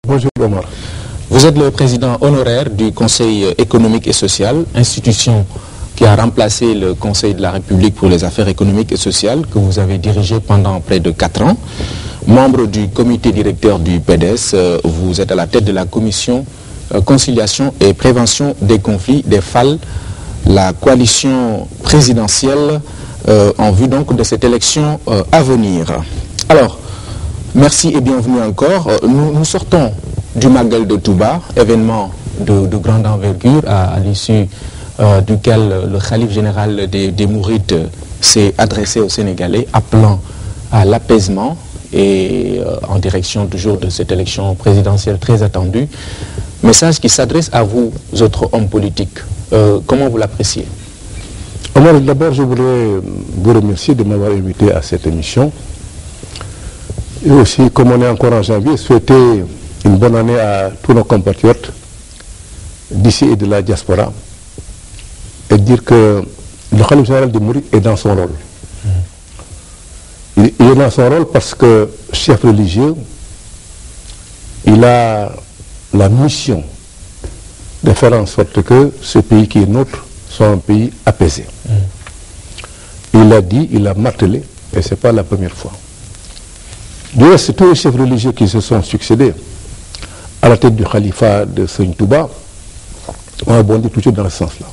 Bonjour Omar. Vous êtes le président honoraire du Conseil économique et social, institution qui a remplacé le Conseil de la République pour les affaires économiques et sociales que vous avez dirigé pendant près de 4 ans. Membre du comité directeur du PDS, vous êtes à la tête de la commission conciliation et prévention des conflits des FAL, la coalition présidentielle en vue donc de cette élection à venir. Alors, merci et bienvenue encore. Nous sortons du Magal de Touba, événement de grande envergure à l'issue duquel le khalife général des Mourides s'est adressé aux Sénégalais appelant à l'apaisement et en direction toujours de cette élection présidentielle très attendue. Message qui s'adresse à vous, autres hommes politiques. Comment vous l'appréciez? Omar, d'abord je voudrais vous remercier de m'avoir invité à cette émission. Et aussi, comme on est encore en janvier, souhaiter une bonne année à tous nos compatriotes d'ici et de la diaspora et dire que le khalife général des Mourides est dans son rôle. Il est dans son rôle parce que chef religieux, il a la mission de faire en sorte que ce pays qui est nôtre soit un pays apaisé. Il l'a dit, il l'a martelé, et ce n'est pas la première fois. Du reste, tous les chefs religieux qui se sont succédés à la tête du califat de Seigne Touba ont abondé toujours dans ce sens-là.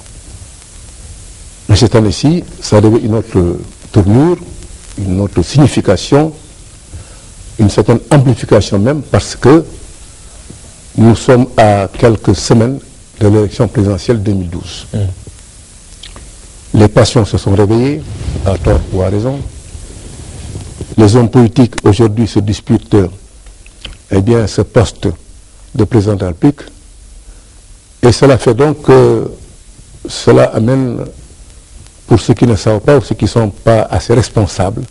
Mais cette année-ci, ça avait une autre tournure, une autre signification, une certaine amplification même, parce que nous sommes à quelques semaines de l'élection présidentielle 2012. Les passions se sont réveillées, à tort ou à raison. Les hommes politiques aujourd'hui se disputent ce poste de président de la République. Et cela fait donc que cela amène, pour ceux qui ne savent pas ou ceux qui ne sont pas assez responsables,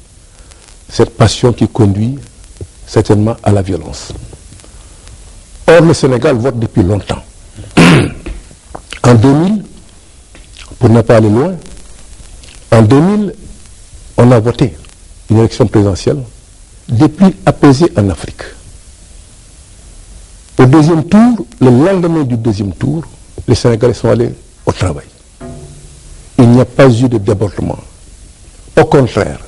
cette passion qui conduit certainement à la violence. Or, le Sénégal vote depuis longtemps. En 2000, pour ne pas aller loin, en 2000, on a voté une élection présidentielle depuis apaisée en Afrique. Au deuxième tour, le lendemain du deuxième tour, les Sénégalais sont allés au travail. Il n'y a pas eu de débordement. Au contraire.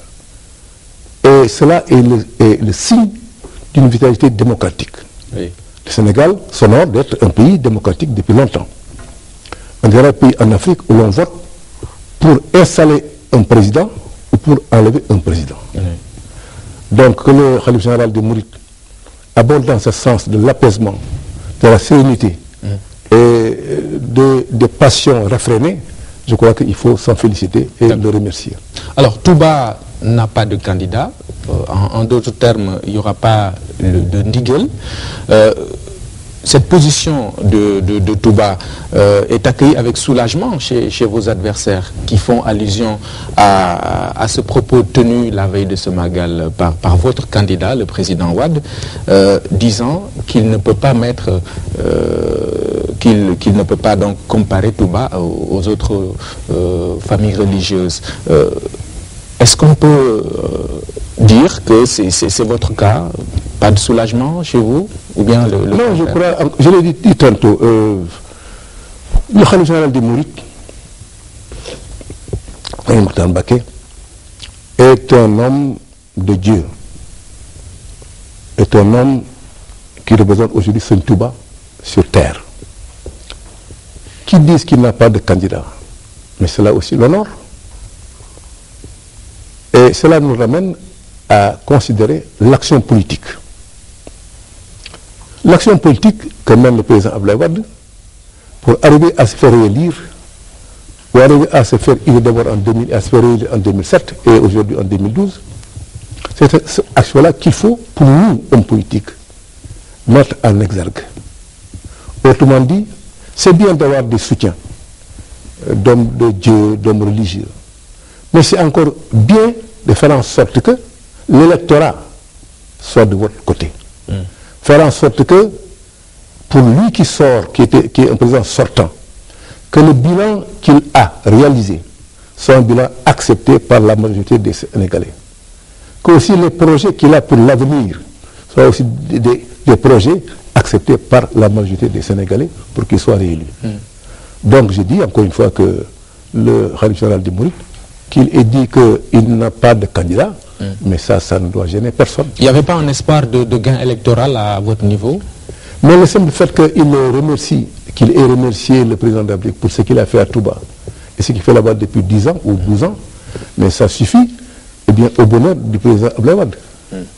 Et cela est le signe d'une vitalité démocratique. Oui. Le Sénégal s'honore d'être un pays démocratique depuis longtemps. Un des rares pays en Afrique où l'on vote pour installer un président ou pour enlever un président. Donc que le khalife général des Mourides aborde dans ce sens de l'apaisement, de la sérénité et des passions réfrénées, je crois qu'il faut s'en féliciter et le remercier. Alors Touba n'a pas de candidat, en d'autres termes, il n'y aura pas de Ndigel. Cette position de Touba est accueillie avec soulagement chez vos adversaires qui font allusion à ce propos tenu la veille de ce Magal par votre candidat, le président Wade, disant qu'il ne peut pas mettre, qu'il ne peut pas donc comparer Touba aux autres familles religieuses. Est-ce qu'on peut dire que c'est votre cas? Pas de soulagement chez vous? Ou bien non, je crois, je l'ai dit tantôt, le khalife général des Mourides, est un homme de Dieu, est un homme qui représente aujourd'hui Seigne Touba sur terre. Qui disent qu'il n'a pas de candidat, mais cela aussi l'honore. Et cela nous ramène à considérer l'action politique. L'action politique que mène le président Abdoulaye Wade pour arriver à se faire réélire ou arriver à se faire élire d'abord en 2000 et à se faire réélire en 2007 et aujourd'hui en 2012, c'est cette action-là qu'il faut, pour nous, hommes politiques, mettre en exergue. Autrement dit, c'est bien d'avoir des soutiens d'hommes de Dieu, d'hommes religieux, mais c'est encore bien de faire en sorte que l'électorat soit de votre côté. Faire en sorte que, pour lui qui sort, qui est un président sortant, que le bilan qu'il a réalisé soit un bilan accepté par la majorité des Sénégalais. Que aussi les projets qu'il a pour l'avenir soient aussi des projets accepté par la majorité des Sénégalais pour qu'il soit réélu. Donc je dis encore une fois que le Khalife général des Mourides, qu'il ait dit qu'il n'a pas de candidat, mais ça ne doit gêner personne. Il n'y avait pas un espoir de gain électoral à votre niveau? Mais le simple fait qu'il ait remercié le président de la République pour ce qu'il a fait à Touba, et ce qu'il fait là-bas depuis 10 ans ou 12 ans, mais ça suffit au bonheur du président Abdoulaye Wade,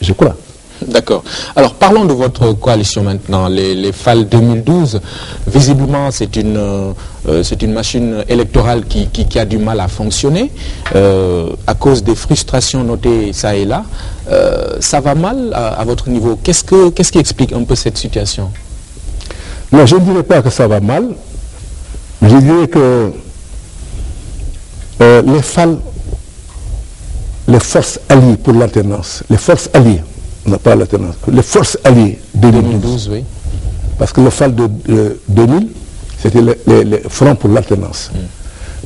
je crois. D'accord. Alors parlons de votre coalition maintenant, les FAL 2012. Visiblement, c'est une machine électorale qui a du mal à fonctionner à cause des frustrations notées ça et là. Ça va mal à votre niveau. Qu'est-ce qui explique un peu cette situation? Non, je ne dirais pas que ça va mal. Je dirais que les FAL, les forces alliées pour l'alternance, les forces alliées, on n'a pas l'alternance, les forces alliées de 2012, oui. Parce que le FAL de 2000, c'était les fronts pour l'alternance.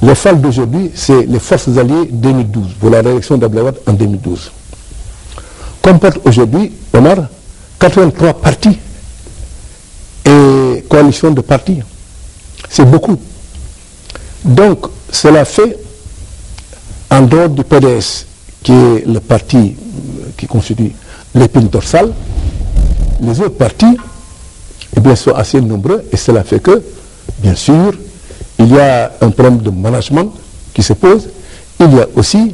Le FAL d'aujourd'hui, c'est les forces alliées 2012, pour la réélection d'Abdoulaye Wade en 2012. Comporte aujourd'hui, Omar, 83 partis et coalitions de partis. C'est beaucoup. Donc, cela fait, en dehors du PDS, qui est le parti qui constitue l'épine dorsale, les autres partis sont assez nombreux et cela fait que, bien sûr, il y a un problème de management qui se pose. Il y a aussi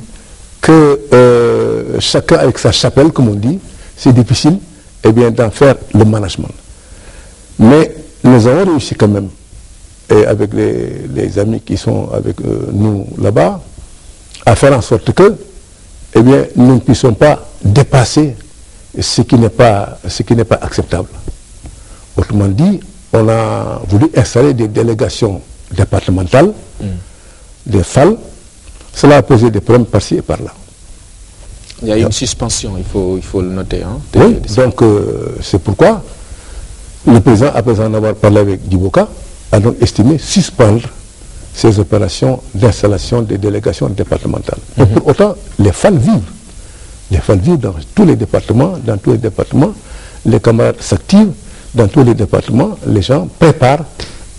que chacun avec sa chapelle, comme on dit, c'est difficile d'en faire le management. Mais nous avons réussi quand même, et avec les amis qui sont avec nous là-bas, à faire en sorte que nous ne puissions pas dépasser ce qui n'est pas acceptable. Autrement dit, on a voulu installer des délégations départementales, des FAL. Cela a posé des problèmes par-ci et par-là. Il y a une suspension, il faut le noter. Hein, oui, donc c'est pourquoi le président, après en avoir parlé avec Djiboka, a donc estimé suspendre ces opérations d'installation des délégations départementales. Et pour autant, les FAL vivent. Les FAL vivent dans tous les départements, les camarades s'activent, dans tous les départements, les gens préparent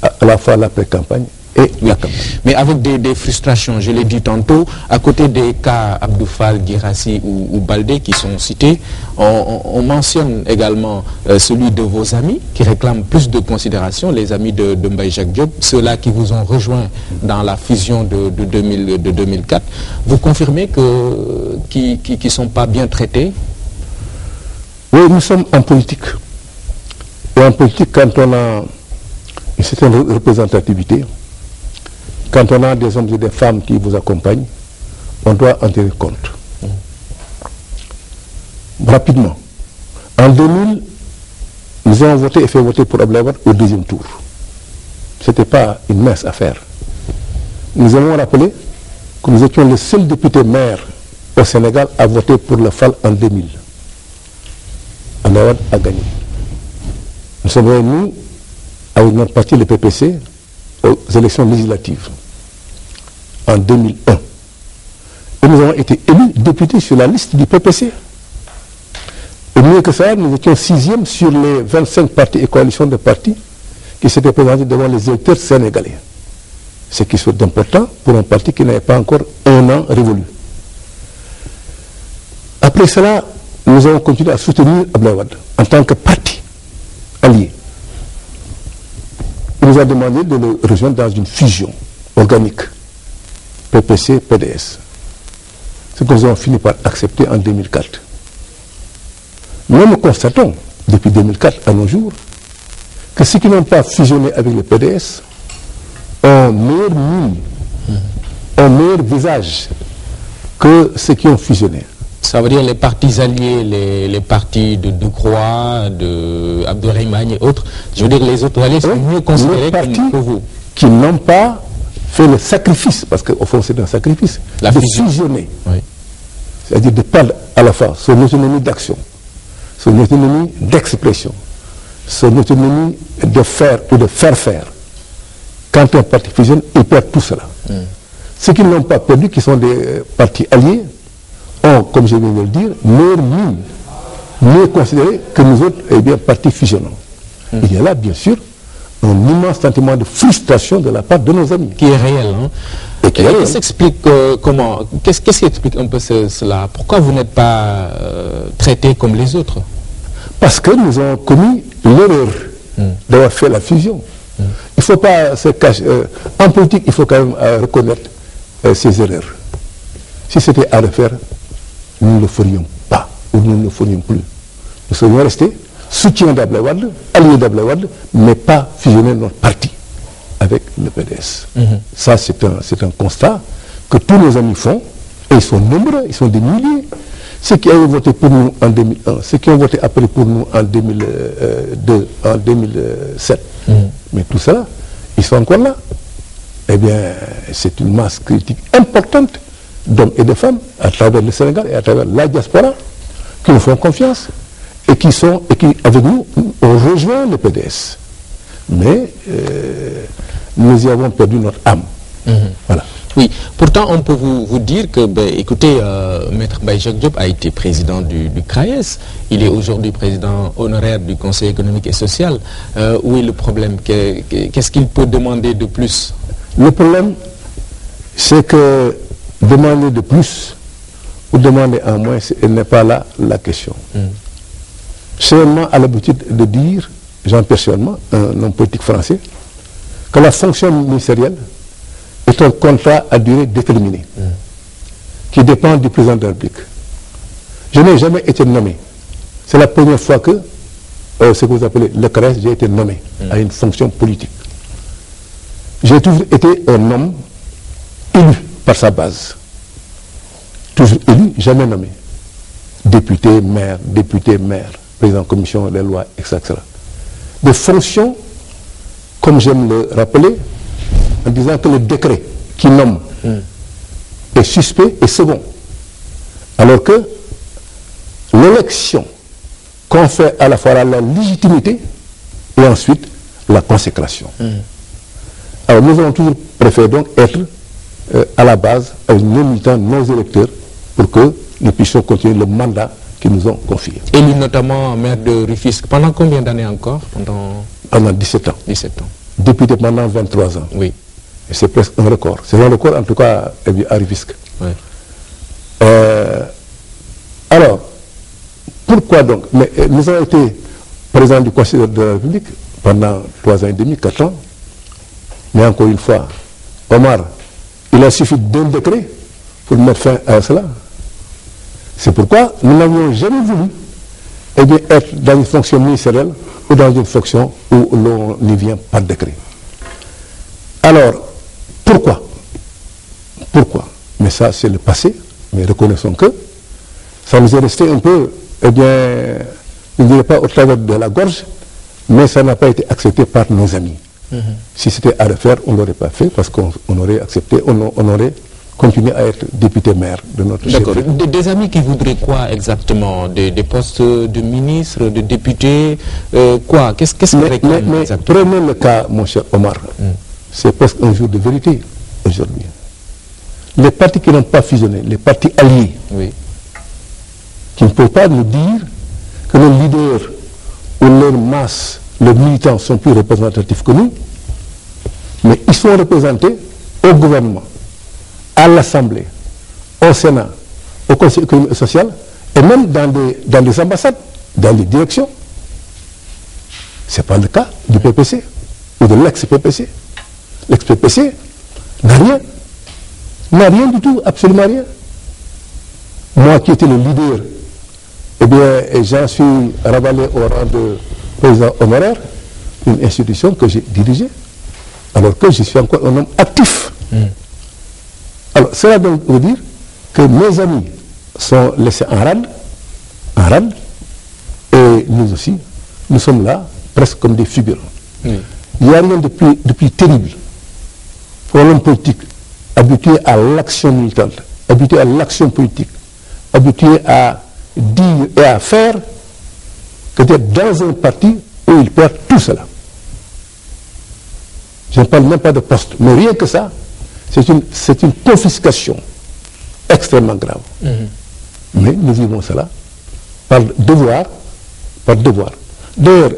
à la fois la pré-campagne et la campagne. Mais avec des frustrations, je l'ai dit tantôt, à côté des cas Abdou Fall, Guirassi ou Baldé qui sont cités, on mentionne également celui de vos amis qui réclament plus de considération, les amis de Mbaye Jacques Diop, ceux-là qui vous ont rejoint dans la fusion de 2004. Vous confirmez qu'ils ne sont pas bien traités? Oui, nous sommes en politique. Et en politique, quand on a une certaine représentativité, quand on a des hommes et des femmes qui vous accompagnent, on doit en tenir compte. Rapidement. En 2000, nous avons voté et fait voter pour Abdoulaye Wade au deuxième tour. Ce n'était pas une mince affaire. Nous avons rappelé que nous étions le seul député maire au Sénégal à voter pour le FAL en 2000. Abdoulaye Wade a gagné. Nous sommes venus avec notre parti, le PPC, aux élections législatives en 2001. Et nous avons été élus députés sur la liste du PPC. Et mieux que ça, nous étions 6e sur les 25 partis et coalitions de partis qui s'étaient présentés devant les électeurs sénégalais. Ce qui est important pour un parti qui n'avait pas encore un an révolu. Après cela, nous avons continué à soutenir Abdoulaye Wade en tant que parti allié. Il nous a demandé de le rejoindre dans une fusion organique, PPC-PDS. Ce que nous avons fini par accepter en 2004. Mais nous constatons, depuis 2004 à nos jours, que ceux qui n'ont pas fusionné avec le PDS ont meilleure mine, ont meilleur visage que ceux qui ont fusionné. Ça veut dire les partis alliés, les partis de Croix, de Abdourahmane et autres, je veux dire les autres alliés sont mieux considérés que vous. Qui n'ont pas fait le sacrifice, parce qu'au fond c'est un sacrifice, la de fusion. fusionner. Oui. C'est-à-dire de perdre à la fois son autonomie d'action, son autonomie d'expression, son autonomie de faire ou de faire faire. Quand un parti fusionne, il perd tout cela. Ceux qui ne l'ont pas perdu, qui sont des partis alliés, ont, comme je viens de le dire, meilleure mine, mieux considérés que nous autres, partis fusionnants. Il y a là, bien sûr, un immense sentiment de frustration de la part de nos amis. Qui est réel, hein? Et qui est réel. Qu'est-ce qui explique un peu cela? Pourquoi vous n'êtes pas traité comme les autres? Parce que nous avons commis l'erreur d'avoir fait la fusion. Il ne faut pas se cacher. En politique, il faut quand même reconnaître ces erreurs. Si c'était à refaire, nous ne le ferions pas, ou nous ne le ferions plus. Nous serions restés soutiens d'Abdoulaye Wade, alliés d'Abdoulaye Wade, mais pas fusionner notre parti avec le PDS. Ça, c'est un constat que tous nos amis font, et ils sont nombreux, ils sont des milliers. Ceux qui avaient voté pour nous en 2001, ceux qui ont voté après pour nous en 2002, en 2007. Mais tout cela, ils sont encore là. Eh bien, c'est une masse critique importante d'hommes et de femmes à travers le Sénégal et à travers la diaspora qui nous font confiance et qui, avec nous, ont rejoint le PDS. Mais nous y avons perdu notre âme. Voilà. Oui, pourtant on peut vous dire que, écoutez, Maître Baye Jacques Diop a été président du CRAES, il est aujourd'hui président honoraire du Conseil économique et social. Où est le problème? Qu'est-ce qu'il peut demander de plus? Le problème, c'est que demander de plus ou demander en moins, ce n'est pas là la question. Chevènement a l'habitude de dire, Jean-Pierre Chevènement, un homme politique français, que la fonction ministérielle est un contrat à durée déterminée, qui dépend du président de la République. Je n'ai jamais été nommé. C'est la première fois que, ce que vous appelez le CRES, j'ai été nommé à une fonction politique. J'ai toujours été un homme élu par sa base. Toujours élu, jamais nommé. Député, maire, président de commission des lois, etc. Des fonctions, comme j'aime le rappeler, en disant que le décret qui nomme est suspect et second. Alors que l'élection confère à la fois la légitimité et ensuite la consécration. Alors nous avons toujours préféré donc être à la base avec nos militants, nos électeurs, pour que nous puissions continuer le mandat qu'ils nous ont confié. Élu notamment maire de Rufisque, pendant combien d'années encore? Pendant 17 ans. 17 ans. Député pendant 23 ans. Oui. Et c'est presque un record. C'est un record en tout cas à Rufisque. Oui. Alors, pourquoi donc? Mais nous avons été présidents du Conseil de la République pendant 3 ans et demi, 4 ans. Mais encore une fois, Omar, il a suffi d'un décret pour mettre fin à cela. C'est pourquoi nous n'avions jamais voulu être dans une fonction ministérielle ou dans une fonction où l'on n'y vient par décret. Alors, pourquoi? Mais ça, c'est le passé. Mais reconnaissons que ça nous est resté un peu, je ne dirais pas au travers de la gorge, mais ça n'a pas été accepté par nos amis. Si c'était à refaire, on ne l'aurait pas fait parce qu'on aurait accepté, on aurait continué à être député maire de notre chef. D'accord. Des amis qui voudraient quoi exactement? Des postes de ministre, de député, quoi? Qu'est-ce qu'ils réclament exactement? Prenez le cas, mon cher Omar. C'est presque un jour de vérité aujourd'hui. Les partis qui n'ont pas fusionné, les partis alliés, qui ne peuvent pas nous dire que nos leaders ou leur masse, leurs militants sont plus représentatifs que nous, mais ils sont représentés au gouvernement, à l'Assemblée, au Sénat, au Conseil économique et social, et même dans des ambassades, dans les directions. Ce n'est pas le cas du PPC ou de l'ex-PPC. L'ex-PPC n'a rien du tout, absolument rien. Moi qui étais le leader, j'en suis ravalé au rang de président honoraire d'une institution que j'ai dirigée, alors que je suis encore un homme actif. Alors, cela donc veut dire que mes amis sont laissés en rade, et nous aussi, nous sommes là, presque comme des figurants. Il n'y a rien de plus terrible pour un homme politique habitué à l'action militante, habitué à l'action politique, habitué à dire et à faire, que d'être dans un parti où il perd tout cela. Je ne parle même pas de poste, mais rien que ça, c'est une confiscation extrêmement grave. Mais nous vivons cela par devoir. D'ailleurs,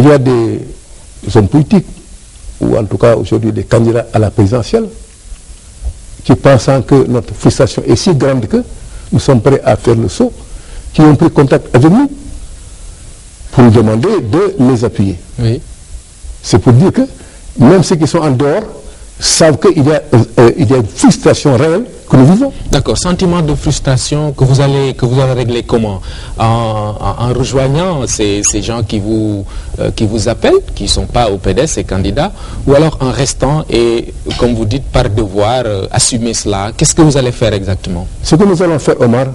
y a des hommes politiques, ou en tout cas aujourd'hui des candidats à la présidentielle, qui pensant que notre frustration est si grande que nous sommes prêts à faire le saut, qui ont pris contact avec nous pour nous demander de les appuyer. Oui. C'est pour dire que même ceux qui sont en dehors savent qu'il y a une frustration réelle que nous vivons. D'accord. Sentiment de frustration que vous allez régler comment? En rejoignant ces gens qui vous appellent, qui ne sont pas au PDS, ces candidats, ou alors en restant et, comme vous dites, par devoir, assumer cela. Qu'est-ce que vous allez faire exactement? Ce que nous allons faire, Omar,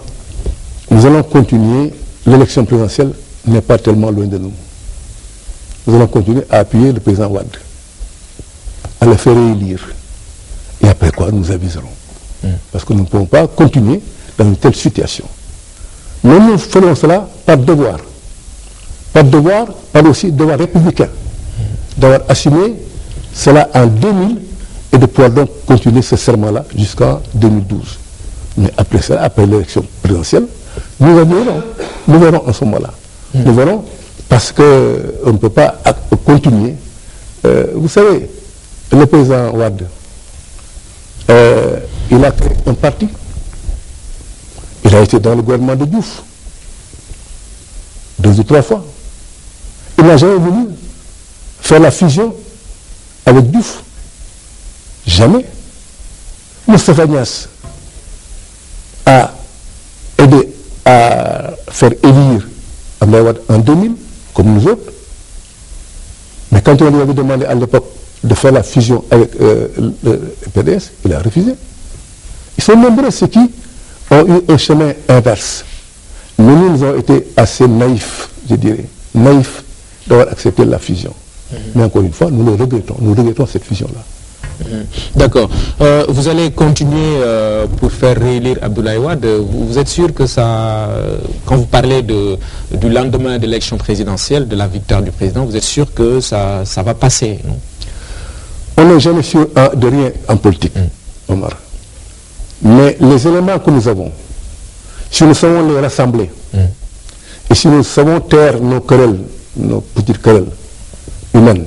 nous allons continuer. L'élection présidentielle n'est pas tellement loin de nous. Nous allons continuer à appuyer le président Wade, à le faire réélire. Et après quoi, nous aviserons. Parce que nous ne pouvons pas continuer dans une telle situation. Mais nous ferons cela par devoir. Par devoir, par aussi devoir républicain. D'avoir assumé cela en 2000 et de pouvoir donc continuer ce serment-là jusqu'en 2012. Mais après cela, après l'élection présidentielle, nous verrons en ce moment-là. Nous verrons parce qu'on ne peut pas continuer. Vous savez, le président Wade, il a créé un parti. Il a été dans le gouvernement de Diouf 2 ou 3 fois. Il n'a jamais voulu faire la fusion avec Diouf. Jamais. Moustapha Niasse a aidé à faire élire Abdoulaye Wade en 2000, comme nous autres. Mais quand on lui avait demandé à l'époque de faire la fusion avec le PDS, il a refusé. Ils sont nombreux ceux qui ont eu un chemin inverse. Nous avons été assez naïfs, je dirais, naïfs d'avoir accepté la fusion. Mais encore une fois, nous le regrettons. Nous regrettons cette fusion-là. D'accord. Vous allez continuer pour faire réélire Abdoulaye Wade. Vous êtes sûr que ça, quand vous parlez du lendemain de l'élection présidentielle, de la victoire du président, vous êtes sûr que ça va passer, non? On n'est jamais sûr de rien en politique, Omar. Mais les éléments que nous avons, si nous savons les rassembler, et si nous savons taire nos querelles, nos petites querelles humaines,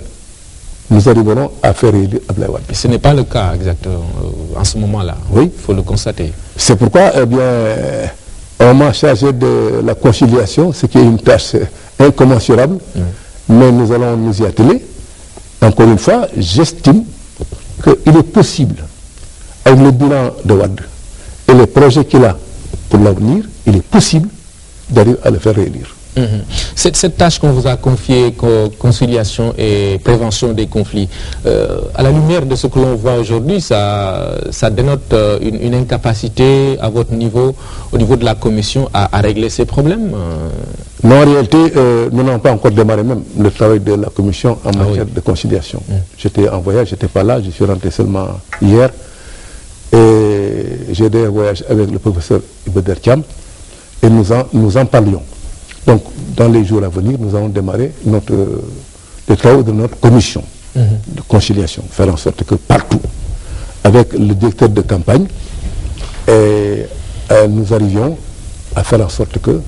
nous arriverons à faire réélire Abdoulaye Wade. Ce n'est pas le cas exactement en ce moment-là. Oui. Il faut le constater. C'est pourquoi, eh bien, on m'a chargé de la conciliation, ce qui est une tâche incommensurable, mais nous allons nous y atteler. Encore une fois, j'estime qu'il est possible, avec le bilan de Wade et les projets qu'il a pour l'avenir, il est possible d'arriver à le faire réélire. Cette tâche qu'on vous a confiée, conciliation et prévention des conflits, à la lumière de ce que l'on voit aujourd'hui, ça dénote une incapacité à votre niveau, au niveau de la commission, à régler ces problèmes Non, en réalité, nous n'avons pas encore démarré même le travail de la commission en matière de conciliation. J'étais en voyage, je n'étais pas là, je suis rentré seulement hier. Et j'ai eu un voyage avec le professeur Ibeder Thiam et nous en parlions. Donc, dans les jours à venir, nous allons démarrer les travaux de notre commission de conciliation, faire en sorte que partout, avec le directeur de campagne, nous arrivions à faire en sorte que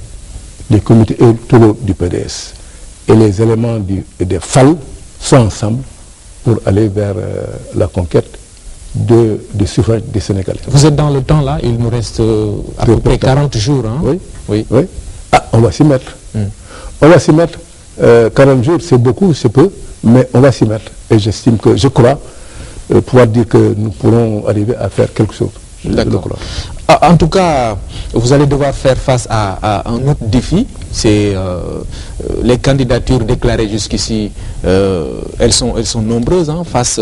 les comités électoraux du PDS et les éléments des FAL soient ensemble pour aller vers la conquête de suffrage des Sénégalais. Vous êtes dans le temps là, il nous reste à peu près 40 jours. Hein? Oui. Ah, on va s'y mettre. On va s'y mettre. 40 jours, c'est beaucoup, c'est peu, mais on va s'y mettre. Et j'estime que, je crois, pouvoir dire que nous pourrons arriver à faire quelque chose. D'accord. En tout cas, vous allez devoir faire face à un autre défi. C'est les candidatures déclarées jusqu'ici, elles sont nombreuses face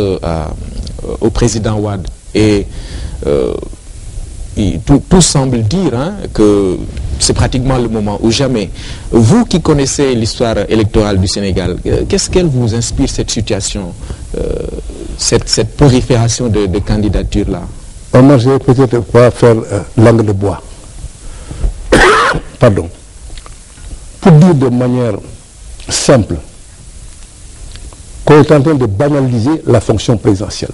au président Wade. Et tout semble dire que c'est pratiquement le moment ou jamais. Vous qui connaissez l'histoire électorale du Sénégal, qu'est-ce qu'elle vous inspire, cette situation, cette prolifération de candidatures-là? Moi, je vais peut-être pas faire langue de bois. Pardon. Pour dire de manière simple qu'on est en train de banaliser la fonction présidentielle.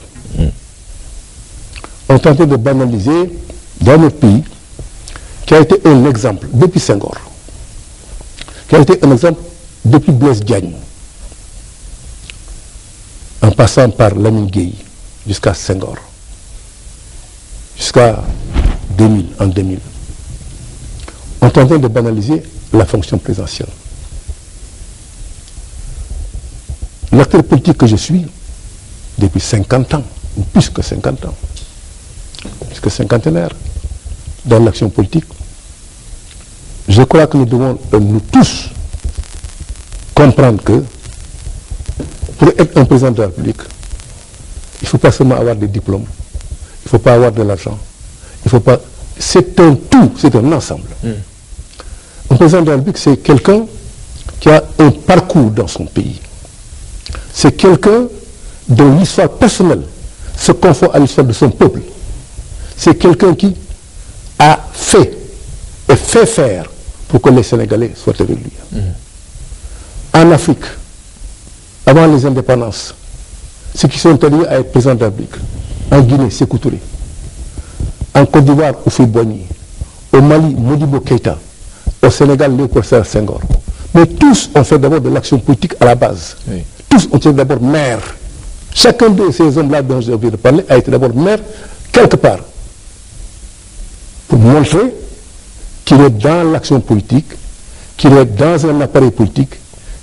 On est en train de banaliser dans notre pays, qui a été un exemple depuis Senghor, qui a été un exemple depuis Blaise Diagne, en passant par Lamine Gueye, jusqu'à Senghor, jusqu'à 2000, en 2000, ont tenté de banaliser la fonction présidentielle. L'acteur politique que je suis, depuis 50 ans, ou plus que 50 ans, plus que cinquantenaire, dans l'action politique, je crois que nous devons, nous tous, comprendre que pour être un président de la République, il ne faut pas seulement avoir des diplômes, il ne faut pas avoir de l'argent, il faut pas... C'est un tout, c'est un ensemble. Un président de la République, c'est quelqu'un qui a un parcours dans son pays. C'est quelqu'un dont l'histoire personnelle se confond à l'histoire de son peuple. C'est quelqu'un qui a fait et fait faire pour que les Sénégalais soient avec lui. En Afrique, avant les indépendances, ceux qui sont allés à être président de la République, en Guinée, Sékou Touré, en Côte d'Ivoire, Houphouët-Boigny, au Mali, Modibo Keïta, au Sénégal, Léopold Sédar Senghor. Mais tous ont fait d'abord de l'action politique à la base. Oui. Tous ont été d'abord maires. Chacun de ces hommes-là dont j'ai oublié de parler a été d'abord maire quelque part. Pour montrer qu'il est dans l'action politique, qu'il est dans un appareil politique,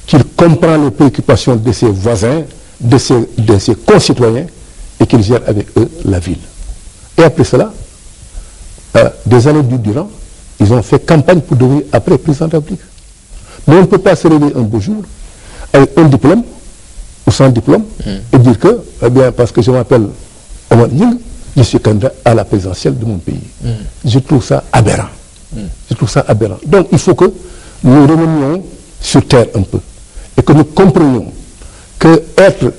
qu'il comprend les préoccupations de ses voisins, de ses concitoyens, et qu'il gère avec eux la ville. Et après cela, des années durant, ils ont fait campagne pour devenir après président de la République. Mais on ne peut pas se réveiller un beau jour avec un diplôme ou sans diplôme et dire que, eh bien, parce que je m'appelle Omar Ying, je suis candidat à la présidentielle de mon pays. Je trouve ça aberrant. Je trouve ça aberrant. Donc il faut que nous revenions sur terre un peu et que nous comprenions que être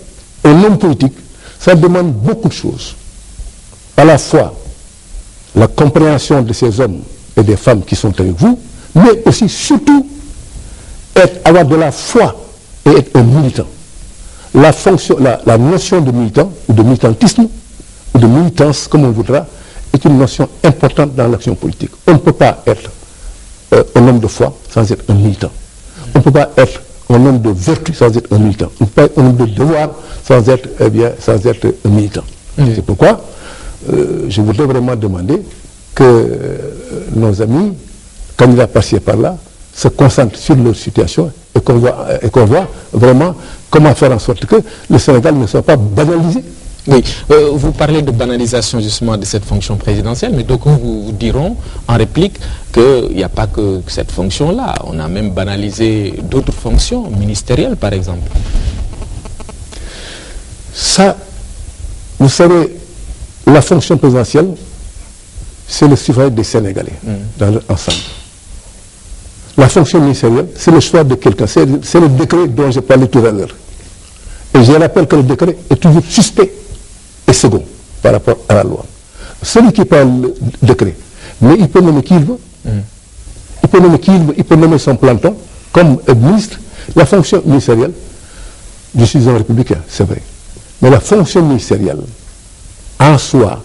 un homme politique, ça demande beaucoup de choses. À la fois la compréhension de ces hommes et des femmes qui sont avec vous, mais aussi, surtout, avoir de la foi et être un militant. La notion de militant, ou de militantisme, ou de militance, comme on voudra, est une notion importante dans l'action politique. On ne peut pas être un homme de foi sans être un militant. On ne peut pas être un homme de vertu sans être un militant. On ne peut pas être un homme de devoir sans être un militant. C'est pourquoi je voudrais vraiment demander que nos amis, candidats passés par là, se concentrent sur leur situation et qu'on voit vraiment comment faire en sorte que le Sénégal ne soit pas banalisé. Oui, vous parlez de banalisation justement de cette fonction présidentielle, mais donc vous diront en réplique qu'il n'y a pas que cette fonction-là. On a même banalisé d'autres fonctions ministérielles, par exemple. Ça, vous savez, la fonction présidentielle, c'est le suffrage des Sénégalais dans leur ensemble. La fonction ministérielle, c'est le choix de quelqu'un. C'est le décret dont j'ai parlé tout à l'heure. Et je rappelle que le décret est toujours suspect et second par rapport à la loi. Celui qui parle le décret, mais il peut nommer qui il veut. Il peut nommer qui il veut, il peut nommer son planton comme ministre. La fonction ministérielle, je suis un républicain, c'est vrai. Mais la fonction ministérielle, en soi,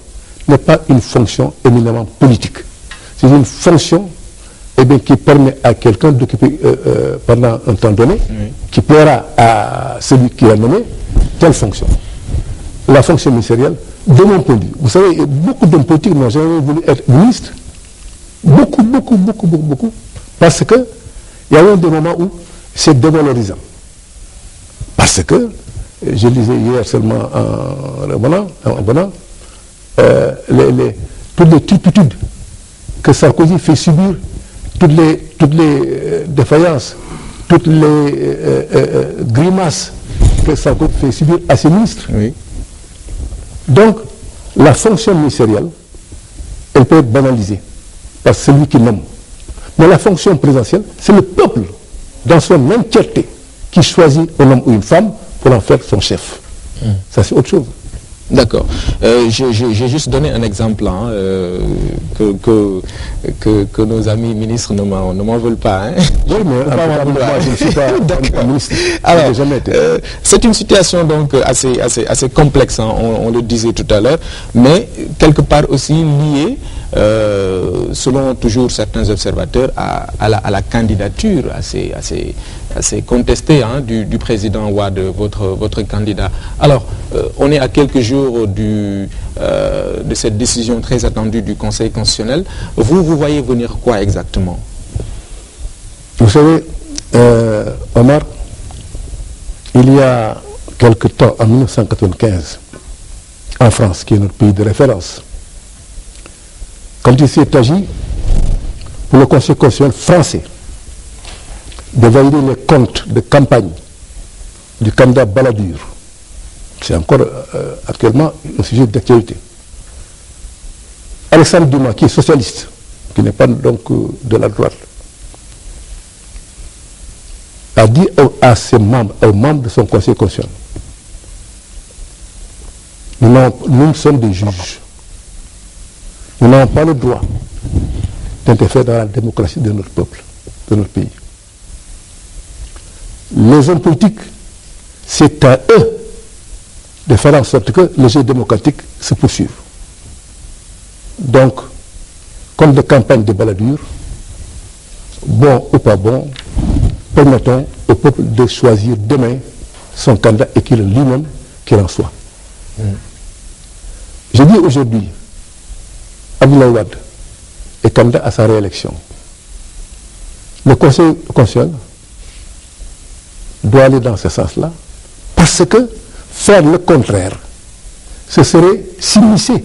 n'est pas une fonction éminemment politique. C'est une fonction qui permet à quelqu'un d'occuper pendant un temps donné, qui plaira à celui qui l'a nommé, telle fonction. La fonction ministérielle, de mon point de vue, vous savez, beaucoup d'hommes politiques n'ont jamais voulu être ministre. Beaucoup, parce que il y a eu des moments où c'est dévalorisant. Parce que, je lisais hier seulement en revenant, toutes les turpitudes que Sarkozy fait subir, toutes les défaillances, toutes les grimaces que Sarkozy fait subir à ses ministres. Oui. Donc, la fonction ministérielle, elle peut être banalisée par celui qui nomme. Mais la fonction présidentielle, c'est le peuple, dans son entièreté, qui choisit un homme ou une femme pour en faire son chef. Ça, c'est autre chose. D'accord. J'ai juste donné un exemple hein, que nos amis ministres ne m'en veulent pas. Hein. Oui, mais moi, je ne suis pas ministre. Alors, c'est une situation donc assez complexe, hein, on le disait tout à l'heure, mais quelque part aussi liée selon toujours certains observateurs, à la candidature assez contestée du président Wade, votre candidat. Alors, on est à quelques jours de cette décision très attendue du Conseil constitutionnel. Vous voyez venir quoi exactement? Vous savez, Omar, il y a quelque temps, en 1995, en France, qui est notre pays de référence, quand il s'est agi pour le Conseil constitutionnel français de valider les comptes de campagne du candidat Balladur, c'est encore actuellement un sujet d'actualité. Alexandre Dumas, qui est socialiste, qui n'est pas donc de la droite, a dit à ses membres, aux membres de son Conseil constitutionnel, nous sommes des juges. Nous n'avons pas le droit d'interférer dans la démocratie de notre peuple, de notre pays. Les hommes politiques, c'est à eux de faire en sorte que le jeu démocratique se poursuive. Donc, comme de campagne de Balladur, bon ou pas bon, permettons au peuple de choisir demain son candidat et qu'il lui-même qu'il en soit. Je dis aujourd'hui, Abdoulaye Wade est candidat à sa réélection. Le Conseil constitutionnel doit aller dans ce sens-là, parce que faire le contraire, ce serait s'immiscer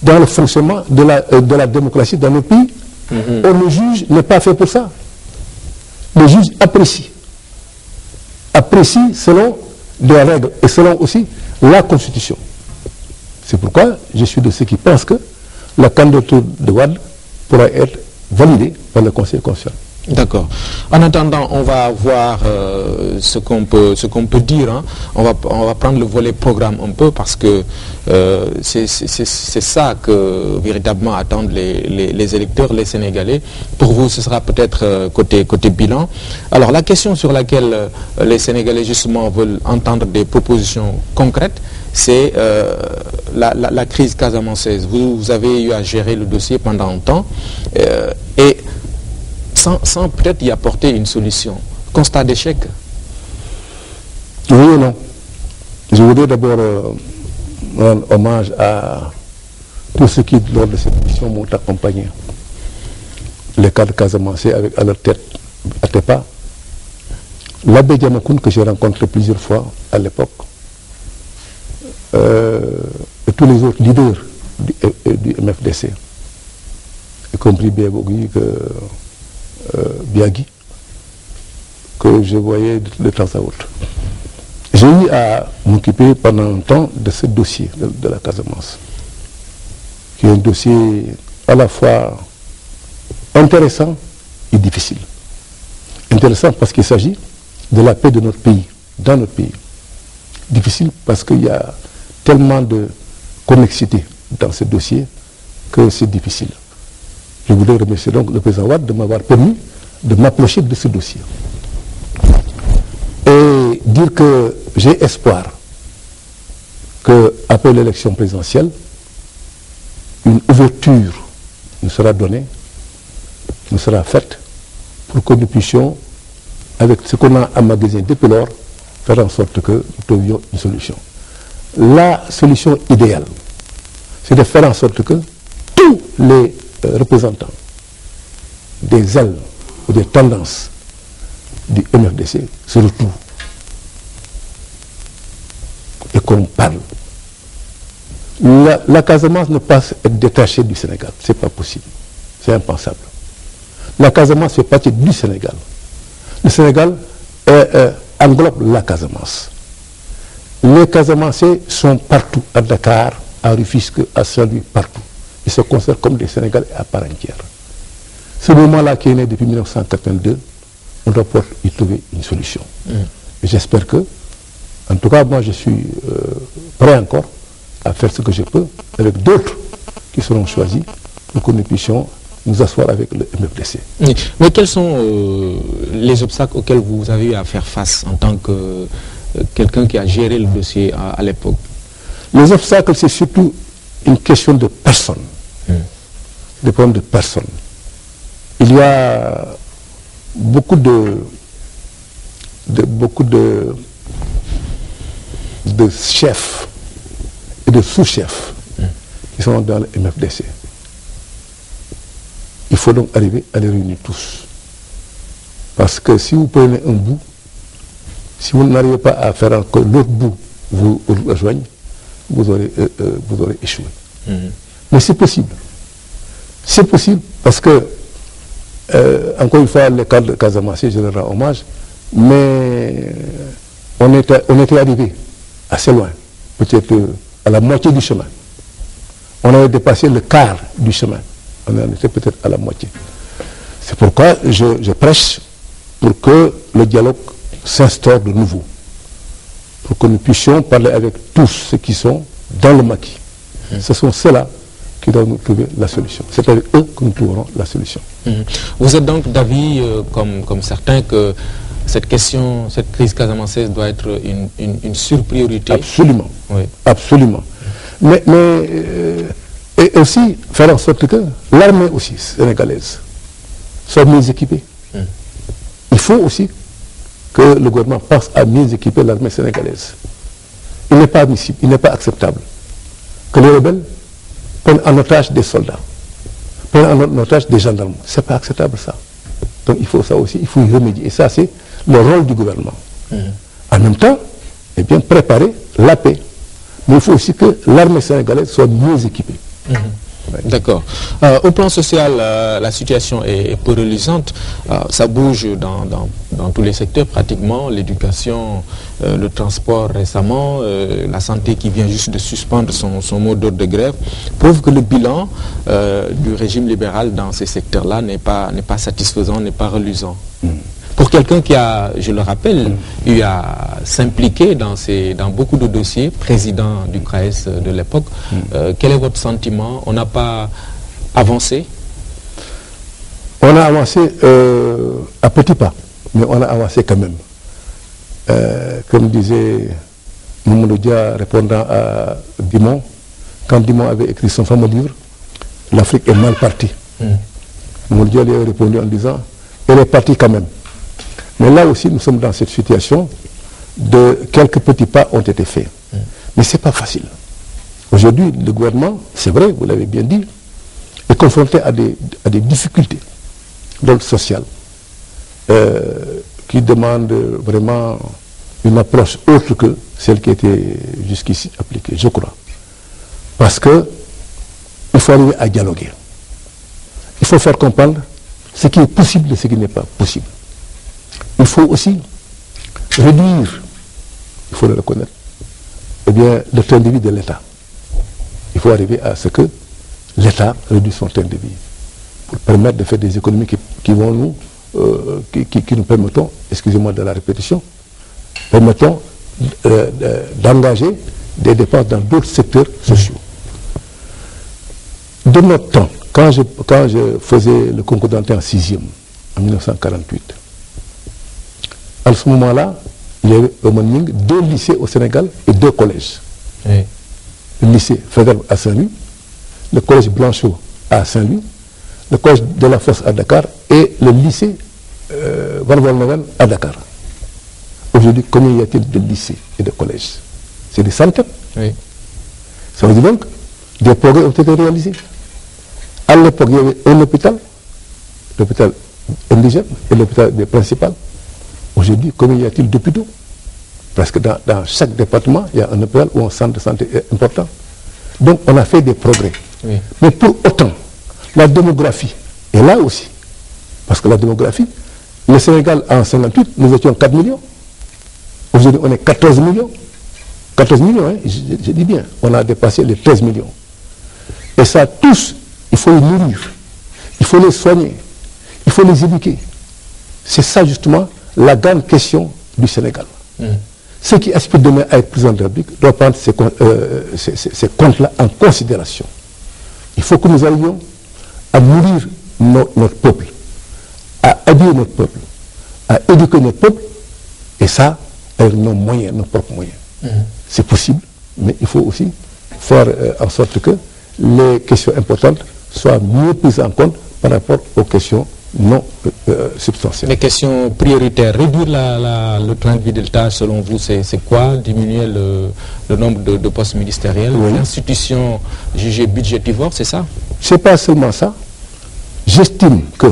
dans le fonctionnement de la démocratie dans nos pays. Le juge n'est pas fait pour ça. Le juge apprécie selon des règles et selon aussi la Constitution. C'est pourquoi je suis de ceux qui pensent que la candidature de Wade pourra être validée par le Conseil constitutionnel. D'accord. En attendant, on va voir ce qu'on peut dire. On va prendre le volet programme un peu, parce que c'est ça que véritablement attendent les électeurs, les Sénégalais. Pour vous, ce sera peut-être côté bilan. Alors, la question sur laquelle les Sénégalais justement veulent entendre des propositions concrètes, c'est la crise casamançaise. Vous avez eu à gérer le dossier pendant un temps et sans peut-être y apporter une solution. Constat d'échec? Oui et non. Je voudrais d'abord rendre hommage à tous ceux qui, lors de cette mission, m'ont accompagné. Les cadres casamançais avec à leur tête Atepa, l'abbé Diamakoun que j'ai rencontré plusieurs fois à l'époque, et tous les autres leaders du MFDC, y compris Biagui, Biagui, que je voyais de temps à autre. J'ai eu à m'occuper pendant un temps de ce dossier de la Casamance, qui est un dossier à la fois intéressant et difficile. Intéressant parce qu'il s'agit de la paix de notre pays, dans notre pays. Difficile parce qu'il y a tellement de connexité dans ce dossier que c'est difficile. Je voudrais remercier donc le président Wade de m'avoir permis de m'approcher de ce dossier. Et dire que j'ai espoir qu'après l'élection présidentielle, une ouverture nous sera donnée, nous sera faite pour que nous puissions, avec ce qu'on a emmagasiné depuis lors, faire en sorte que nous trouvions une solution. La solution idéale, c'est de faire en sorte que tous les représentants des ailes ou des tendances du MFDC se retrouvent et qu'on parle. La Casamance ne peut pas être détachée du Sénégal, c'est pas possible, c'est impensable. La Casamance fait partie du Sénégal. Le Sénégal englobe la Casamance. Les Casamancés sont partout, à Dakar, à Rufisque, à Saint-Louis, partout. Ils se considèrent comme des Sénégalais à part entière. Ce moment-là qui est né depuis 1982, on doit pouvoir y trouver une solution. Et j'espère que, en tout cas, moi je suis prêt encore à faire ce que je peux avec d'autres qui seront choisis pour que nous puissions nous asseoir avec le MFDC. Mais quels sont les obstacles auxquels vous avez eu à faire face en tant que quelqu'un qui a géré le dossier à l'époque? Les obstacles, c'est surtout une question de personne. des problèmes de personnes. Il y a beaucoup de chefs et de sous-chefs qui sont dans le MFDC. Il faut donc arriver à les réunir tous. Parce que si vous prenez un bout, si vous n'arrivez pas à faire que l'autre bout vous rejoigne, vous aurez échoué. Mais c'est possible. C'est possible parce que, encore une fois, le cadre de Casamance, je leur rends hommage, mais on était arrivé assez loin, peut-être à la moitié du chemin. On avait dépassé le quart du chemin. On en était peut-être à la moitié. C'est pourquoi je prêche pour que le dialogue s'instaure de nouveau. Pour que nous puissions parler avec tous ceux qui sont dans le maquis. Ce sont ceux-là qui doivent nous trouver la solution. C'est avec eux que nous trouverons la solution. Vous êtes donc d'avis, comme certains, que cette crise casamançaise doit être une surpriorité? Absolument. Oui. Absolument. Et aussi faire en sorte que l'armée aussi sénégalaise soit mieux équipée. Il faut aussi que le gouvernement pense à mieux équiper l'armée sénégalaise. Il n'est pas admissible, il n'est pas acceptable que les rebelles prennent en otage des soldats, prennent en otage des gendarmes. Ce n'est pas acceptable ça. Donc il faut ça aussi, il faut y remédier. Et ça, c'est le rôle du gouvernement. En même temps, eh bien, préparer la paix. Mais il faut aussi que l'armée sénégalaise soit mieux équipée. D'accord. Au plan social, la situation est peu reluisante. Ça bouge dans tous les secteurs pratiquement. L'éducation, le transport récemment, la santé qui vient juste de suspendre son mot d'ordre de grève, prouve que le bilan du régime libéral dans ces secteurs-là n'est pas satisfaisant, n'est pas reluisant. Pour quelqu'un qui a, je le rappelle, eu à s'impliquer dans beaucoup de dossiers, président du CRAES de l'époque, quel est votre sentiment? On n'a pas avancé? On a avancé à petits pas, mais on a avancé quand même. Comme disait Mamadou Dia répondant à Dimon, quand Dimon avait écrit son fameux livre, l'Afrique est mal partie. Mamadou Dia lui a répondu en disant, elle est partie quand même. Mais là aussi, nous sommes dans cette situation de quelques petits pas ont été faits. Mais ce n'est pas facile. Aujourd'hui, le gouvernement, c'est vrai, vous l'avez bien dit, est confronté à des difficultés d'ordre social qui demandent vraiment une approche autre que celle qui était jusqu'ici appliquée, je crois. Parce qu'il faut arriver à dialoguer. Il faut faire comprendre ce qui est possible et ce qui n'est pas possible. Il faut aussi réduire, il faut le reconnaître, eh bien, le train de vie de l'État. Il faut arriver à ce que l'État réduise son train de vie pour permettre de faire des économies qui nous permettent, excusez-moi de la répétition, permettons d'engager des dépenses dans d'autres secteurs sociaux. De notre temps, quand je faisais le concours d'entrée en 6e, en 1948, à ce moment-là, il y avait au Moning 2 lycées au Sénégal et 2 collèges. Oui. Le lycée Faidherbe à Saint-Louis, le collège Blanchot à Saint-Louis, le collège de la Fosse à Dakar et le lycée Van à Dakar. Aujourd'hui, combien y a-t-il de lycées et de collèges? C'est des centaines. Oui. Ça veut dire donc des progrès ont été réalisés. À l'époque, il y avait un hôpital, l'hôpital indigène et l'hôpital principal. Aujourd'hui, combien y a-t-il d'hôpitaux? Parce que dans chaque département, il y a un hôpital ou un centre de santé important. Donc, on a fait des progrès. Oui. Mais pour autant, la démographie est là aussi. Parce que la démographie, le Sénégal, en 1958, nous étions 4 millions. Aujourd'hui, on est 14 millions. 14 millions, hein, je dis bien. On a dépassé les 13 millions. Et ça, tous, il faut les nourrir. Il faut les soigner. Il faut les éduquer. C'est ça, justement, la grande question du Sénégal. Ceux qui aspirent demain à être président de la République doivent prendre ces comptes-là en considération. Il faut que nous arrivions à nourrir notre peuple, à habiller notre peuple, à éduquer notre peuple, et ça, avec nos moyens, nos propres moyens. C'est possible, mais il faut aussi faire en sorte que les questions importantes soient mieux prises en compte par rapport aux questions non substantielles. Les questions prioritaires, réduire le train de vie de l'État, selon vous, c'est quoi? Diminuer le nombre de postes ministériels, oui. L'institution jugée budgétivore, c'est ça? C'est pas seulement ça. J'estime que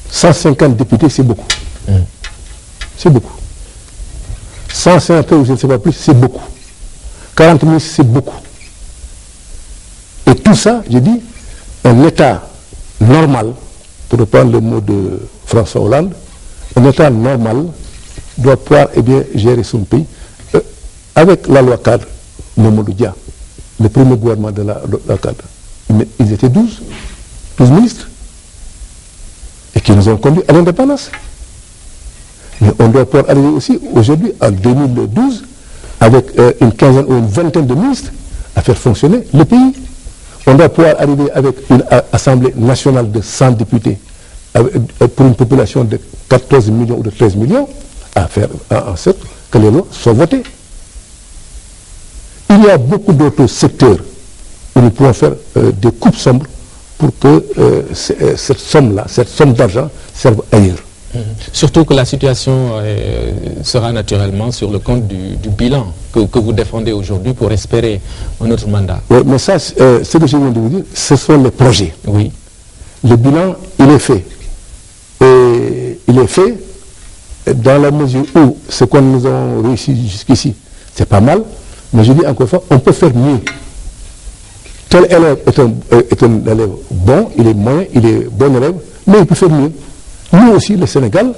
150 députés, c'est beaucoup. C'est beaucoup. 100 sénateurs, ou je ne sais pas plus, c'est beaucoup. 40 ministres, c'est beaucoup. Et tout ça, je dis, un État normal, pour reprendre le mot de François Hollande, un État normal doit pouvoir gérer son pays avec la loi cadre Mamadou Dia, le premier gouvernement de la loi cadre. Mais ils étaient 12 ministres, et qui nous ont conduits à l'indépendance. Mais on doit pouvoir arriver aussi, aujourd'hui, en 2012, avec une quinzaine ou une vingtaine de ministres, à faire fonctionner le pays. On doit pouvoir arriver avec une assemblée nationale de 100 députés, pour une population de 14 millions ou de 13 millions, à faire en sorte que les lois soient votées. Il y a beaucoup d'autres secteurs où nous pouvons faire des coupes sombres pour que cette somme d'argent serve ailleurs. Surtout que la situation sera naturellement sur le compte du bilan que vous défendez aujourd'hui pour espérer un autre mandat. Oui, mais ça, ce que je viens de vous dire, ce sont les projets. Oui. Le bilan, il est fait. Et il est fait dans la mesure où ce qu'on nous a réussi jusqu'ici, c'est pas mal, mais je dis encore une fois, on peut faire mieux. Tel élève est un élève bon, il est moyen, il est bon élève, mais il peut faire mieux. Nous aussi, le Sénégal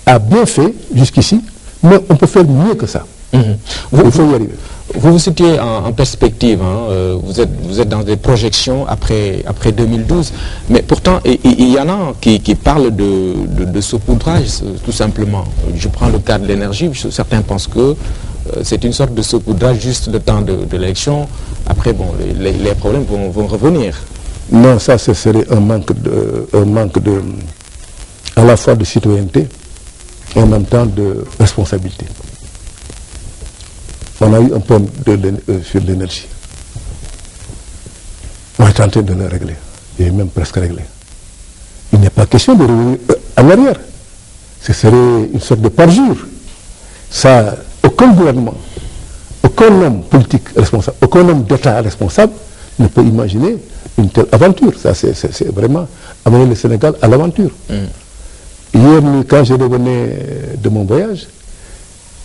a bien fait jusqu'ici, mais on peut faire mieux que ça. Il faut y arriver. Vous vous situez en perspective, hein, vous êtes dans des projections après 2012, mais pourtant il y en a qui parlent de saupoudrage, tout simplement. Je prends le cas de l'énergie, certains pensent que c'est une sorte de saupoudrage juste le temps de l'élection, après bon, les problèmes vont revenir. Non, ça ce serait un manque de à la fois de citoyenneté et en même temps de responsabilité. On a eu un problème sur l'énergie. On est en train de le régler. Il est même presque réglé. Il n'est pas question de revenir en arrière. Ce serait une sorte de parjure. Ça, aucun gouvernement, aucun homme politique responsable, aucun homme d'État responsable ne peut imaginer une telle aventure. Ça, c'est vraiment amener le Sénégal à l'aventure. Hier, quand je revenais de mon voyage,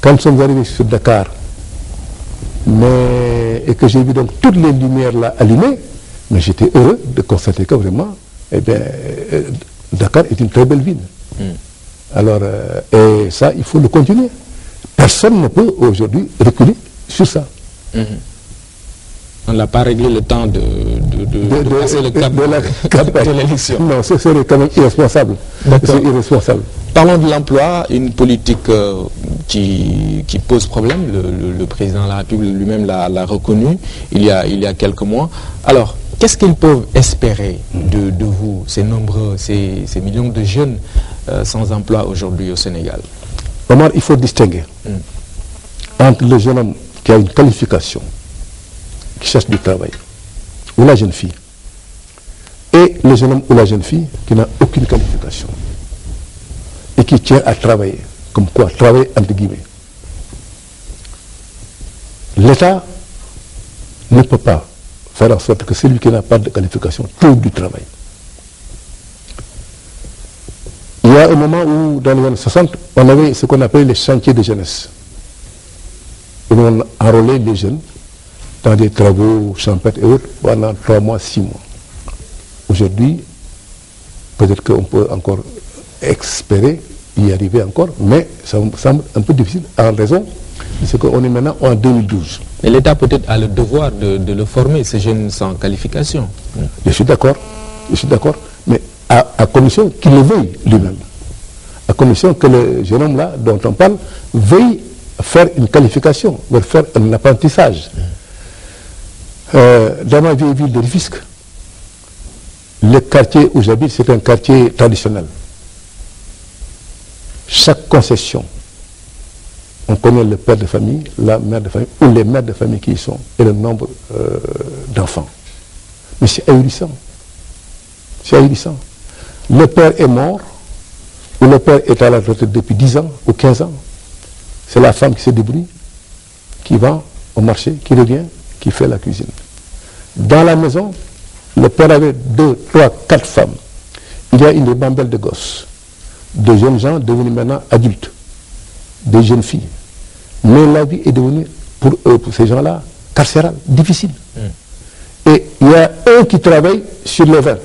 quand nous sommes arrivés sur Dakar, et que j'ai vu donc toutes les lumières là allumées, mais j'étais heureux de constater que vraiment, Dakar est une très belle ville. Alors, et ça, il faut le continuer. Personne ne peut aujourd'hui reculer sur ça. On n'a pas réglé le temps de passer le cap de l'élection. Non, ce serait quand même irresponsable. C'est irresponsable. Parlons de l'emploi, une politique qui pose problème. Le président de la République lui-même l'a reconnu il y a quelques mois. Alors, qu'est-ce qu'ils peuvent espérer de vous, ces nombreux, ces millions de jeunes sans emploi aujourd'hui au Sénégal? Omar, il faut distinguer entre le jeune homme qui a une qualification, qui cherche du travail, ou la jeune fille, et le jeune homme ou la jeune fille qui n'a aucune qualification et qui tient à travailler. Comme quoi, travailler entre guillemets. L'État ne peut pas faire en sorte que celui qui n'a pas de qualification trouve du travail. Il y a un moment où, dans les années 60, on avait ce qu'on appelait les chantiers de jeunesse. Et on enrôlait les jeunes dans des travaux champêtres et autres pendant 3 mois, 6 mois. Aujourd'hui, peut-être qu'on peut encore espérer y arriver encore, mais ça me semble un peu difficile en raison de ce qu'on est maintenant en 2012. Mais l'État peut-être a le devoir de le former, ces jeunes sans qualification. Je suis d'accord, mais à condition qu'il le veuille lui-même. À condition que le jeune homme-là, dont on parle, veuille faire une qualification, veuille faire un apprentissage. Dans ma vieille ville de Rufisque, le quartier où j'habite, c'est un quartier traditionnel. Chaque concession, on connaît le père de famille, la mère de famille, ou les mères de famille qui y sont, et le nombre d'enfants. Mais c'est ahurissant. C'est ahurissant. Le père est mort, ou le père est à la retraite depuis 10 ans ou 15 ans. C'est la femme qui se débrouille, qui va au marché, qui revient, qui fait la cuisine. Dans la maison, le père avait 2, 3, 4 femmes. Il y a une bambelle de gosses, de jeunes gens devenus maintenant adultes, des jeunes filles. Mais la vie est devenue, pour eux, pour ces gens-là, carcérale, difficile. Et il y a un qui travaille sur les vins.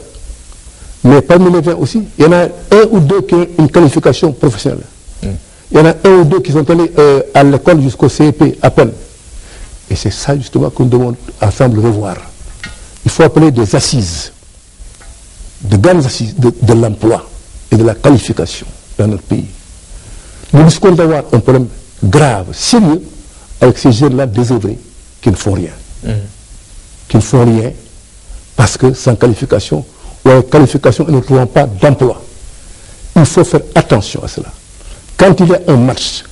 Mais parmi les vins aussi, il y en a 1 ou 2 qui ont une qualification professionnelle. Il y en a 1 ou 2 qui sont allés à l'école jusqu'au CEP à peine. Et c'est ça justement que nous devons ensemble revoir. Il faut appeler des assises, de grandes assises de l'emploi et de la qualification dans notre pays. Nous risquons d'avoir un problème grave, sérieux, avec ces jeunes-là désœuvrés qui ne font rien. Qui ne font rien parce que sans qualification, ou avec qualification, ils ne trouvent pas d'emploi. Il faut faire attention à cela. Quand il y a un match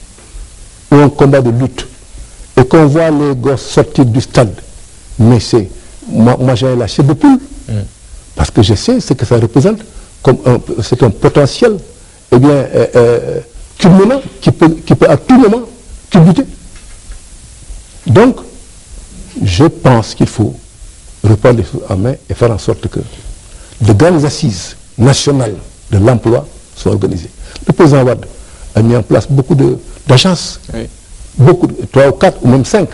ou un combat de lutte et qu'on voit les gosses sortir du stade, mais c'est... Moi j'ai la chair de poule, parce que je sais ce que ça représente, c'est un potentiel culminant qui peut à tout moment culbuter. Donc, je pense qu'il faut reprendre les choses en main et faire en sorte que de grandes assises nationales de l'emploi soient organisées. Le président Wade a mis en place beaucoup d'agences, beaucoup, 3 ou 4 ou même 5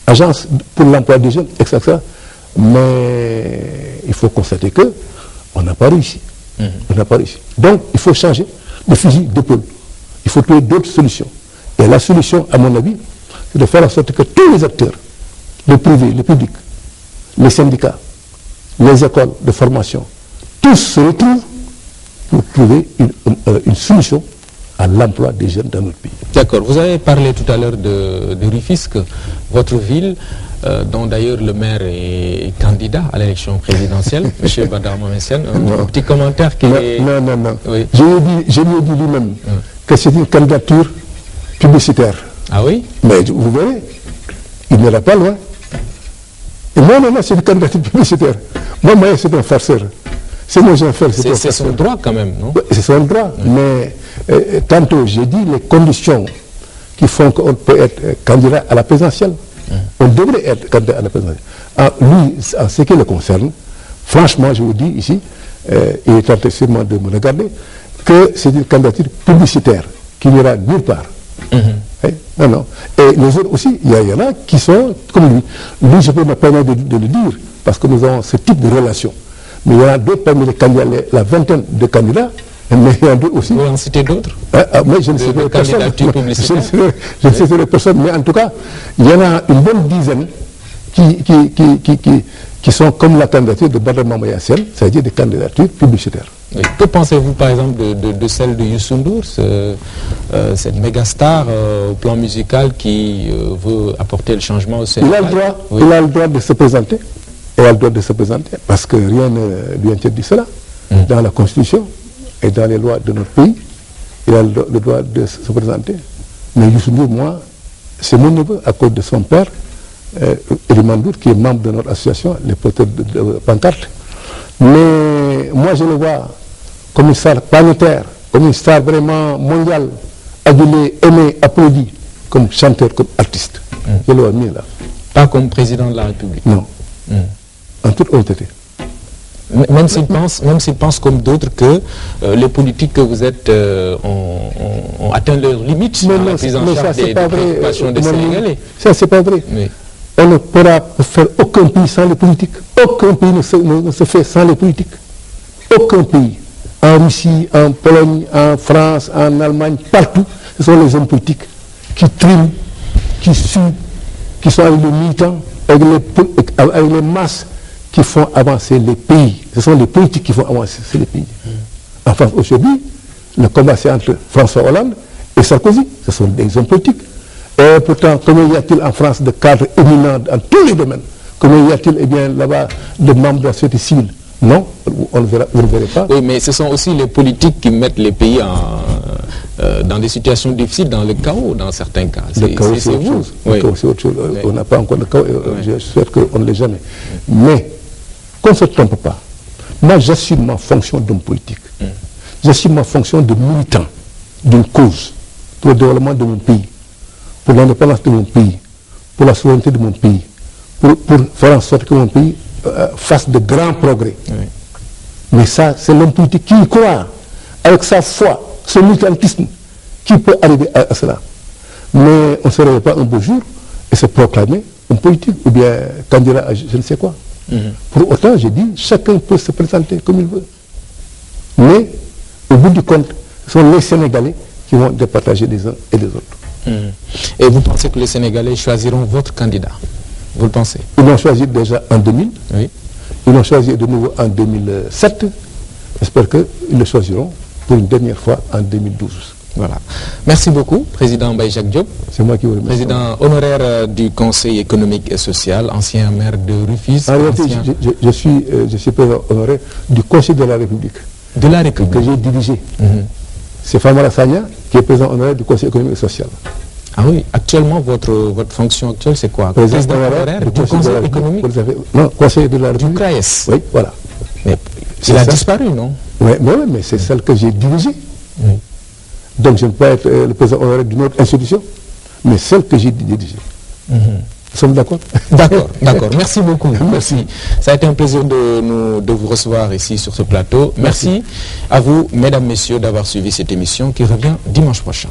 agences pour l'emploi des jeunes, etc. Mais il faut constater qu'on n'a pas réussi. On n'a pas réussi. Donc, il faut changer de fusil d'épaule. Il faut trouver d'autres solutions. Et la solution, à mon avis, c'est de faire en sorte que tous les acteurs, le privé, le public, les syndicats, les écoles de formation, tous se retrouvent pour trouver une solution à l'emploi des jeunes dans notre pays. D'accord. Vous avez parlé tout à l'heure de Rufisque, votre ville, dont d'ailleurs le maire est candidat à l'élection présidentielle, M. Badar Mamessiane. Un petit commentaire qui est... Non. Oui. Je lui ai dit lui-même que c'est une candidature publicitaire. Ah oui? Mais vous verrez, il n'ira pas loin. Et moi, c'est une candidature publicitaire. Moi, c'est un farceur. C'est son droit quand même, non? C'est son droit, mais tantôt j'ai dit les conditions qui font qu'on peut être candidat à la présidentielle. On devrait être candidat à la présidentielle. Lui, en ce qui le concerne, franchement, je vous dis ici, il est tenté sûrement de me regarder, que c'est une candidature publicitaire qui n'ira nulle part. Non. Et les autres aussi, il y en a qui sont comme lui. Lui, je peux me permettre de le dire, parce que nous avons ce type de relation. Mais il y en a d'autres parmi les candidats, la vingtaine de candidats, mais il y en a d'autres aussi. Vous en citez d'autres? Mais je ne sais pas personne. Je ne sais pas personne, mais en tout cas, il y en a une bonne dizaine qui sont comme la candidature de Badar Mamessiane, c'est-à-dire des candidatures publicitaires. Oui. Que pensez-vous par exemple de celle de Youssou N'Dour, cette méga star au plan musical qui veut apporter le changement au Sénégal? Il a le droit de se présenter. Il a le droit de se présenter parce que rien ne lui interdit cela. Dans la Constitution et dans les lois de notre pays, il a le droit de se présenter. Mais Youssou N'Dour, moi, c'est mon neveu à cause de son père, Eliman Ndour, qui est membre de notre association, les porteurs de pancartes. Mais moi, je le vois comme une star planétaire, comme une star vraiment mondiale, adulée, aimée, applaudie, comme chanteur, comme artiste. Je le vois mieux là. Pas comme président de la République? Non. En toute honnêteté. Même s'il pense comme d'autres que les politiques que vous êtes ont atteint leurs limites dans la prise en charge des préoccupations des Sénégalais. Ça, c'est pas vrai. Oui. On ne pourra faire aucun pays sans les politiques. Aucun pays ne se fait sans les politiques. Aucun pays. En Russie, en Pologne, en France, en Allemagne, partout, ce sont les hommes politiques qui triment, qui suent, qui sont avec les militants, avec les masses qui font avancer les pays. Ce sont les politiques qui font avancer les pays. En France, aujourd'hui, le combat c'est entre François Hollande et Sarkozy. Ce sont des hommes politiques. Et pourtant, combien y a-t-il en France de cadres éminents dans tous les domaines? Combien y a-t-il là-bas de membres de la société civile? Non, vous ne verrez pas. Oui, mais ce sont aussi les politiques qui mettent les pays dans des situations difficiles, dans le chaos, dans certains cas. Le chaos, c'est autre chose. Le chaos, c'est autre chose. On n'a pas encore le chaos, je souhaite qu'on ne l'ait jamais. Mais qu'on ne se trompe pas. Moi, j'assume ma fonction d'homme politique. J'assume ma fonction de militant d'une cause pour le développement de mon pays, pour l'indépendance de mon pays, pour la souveraineté de mon pays, pour faire en sorte que mon pays fasse de grands progrès. Oui. Mais ça, c'est l'homme politique qui y croit, avec sa foi, son militantisme, qui peut arriver à cela. Mais on ne se réveille pas un beau jour et se proclamer homme politique ou bien candidat à je ne sais quoi. Pour autant, j'ai dit, chacun peut se présenter comme il veut. Mais, au bout du compte, ce sont les Sénégalais qui vont départager les uns et les autres. Et vous pensez que les Sénégalais choisiront votre candidat? Vous le pensez? Ils l'ont choisi déjà en 2000. Oui. Ils l'ont choisi de nouveau en 2007. J'espère qu'ils le choisiront pour une dernière fois en 2012. Voilà. Merci beaucoup, Président Mbaye Jacques Diop. C'est moi qui vous remercie. Président honoraire du Conseil économique et social, ancien maire de Rufisque. En réalité, je suis président honoraire du Conseil de la République. De la République. Que j'ai dirigé. C'est Famara Sagna qui est président honoraire du Conseil économique et social. Ah oui, actuellement, votre fonction actuelle, c'est quoi? Président honoraire du Conseil économique. Non, Conseil de la République. Du CRAES. Oui, voilà. Mais il a disparu, non? Oui, mais c'est celle que j'ai dirigée. Oui. Donc je ne peux pas être le président honoraire d'une autre institution, mais celle que j'ai dirigée. Nous sommes d'accord? D'accord, d'accord. Merci beaucoup. Merci. Ça a été un plaisir de vous recevoir ici sur ce plateau. Merci à vous, mesdames, messieurs, d'avoir suivi cette émission qui revient dimanche prochain.